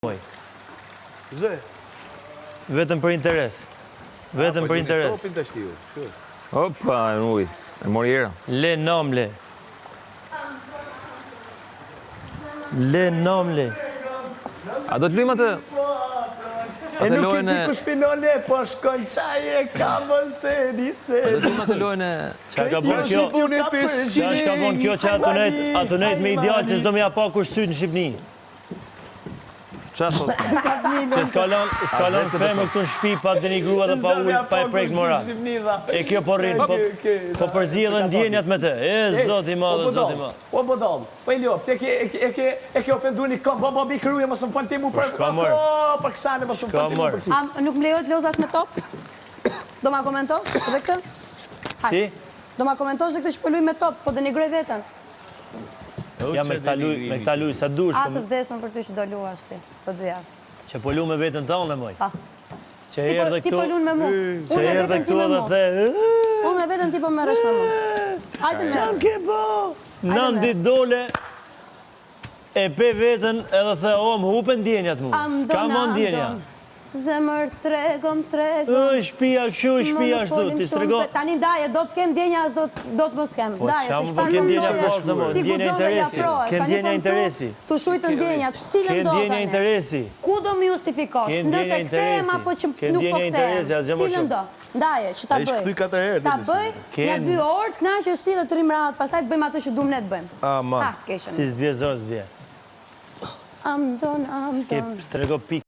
Zë. Vetëm për interes. Vetëm për interes. Opa, në uj. E mori era. Le nom le. Le nom le. A do të luajmë atë? E nuk e di ku shpinon le, po shkon qaj e ka mëse, dise. A do të luajmë atë lojën e... Qa ka bon kjo? Qa ka bon kjo që ato nejt me ideal që s'do me ja pa kur syt në Shqipni? Qa thot? Që s'ka lën femë këtu në shpi pa denigrua dhe pa ullë, pa e prejkë mora. E kjo po rrinë, po përzi edhe ndjenjat me të. E, zoti madhe, zoti madhe. O, bodal, po i ljop, e ke ofendu një kom, baba bi këruje, mësë më falë ti mu për kësane, mësë më falë ti mu për kësi. Nuk më lejot lozas me top? Do ma komentosh dhe këtë? Si? Do ma komentosh dhe këtë shpëlluj me top, po denigroj vetën. Ja me këta luj, sa dush. A të vdesën për ty që do lu ashti, të dyja. Që po lu me vetën tonë, moj. Pa. Që erdhe këtu. Ti po lun me mu. Që erdhe këtu edhe the. Unë me vetën ti po me rësh me mu. Hajtë me. Qam ke po? Nën dit dole, e pe vetën edhe the, o, më hupe ndjenjat mu. S'ka më ndjenja. Zemër tregom. Shpia këshu, shpia ashtu, ti strego. Tani daje, do të kem ndjenja, do të mos kem. Po qa më po ke ndjenja forë, mo, ndjenja interesi. Ke ndjenja interesi. Tu shujtë ndjenja, të cilën do Ke ndjenja interesi. Ku do më justifikosh? Ndëse këtem apo që nuk po këtem. Cilën do? Ndaje, që ta bëj. Ta bëj, një 2 orë, të knaqë është dhe të rimrat, pasaj të bëjmë atë që dumë ne të bëjmë. Ama, si s'dvje zorë, s'dvje. Amdon. S'ke strego pik.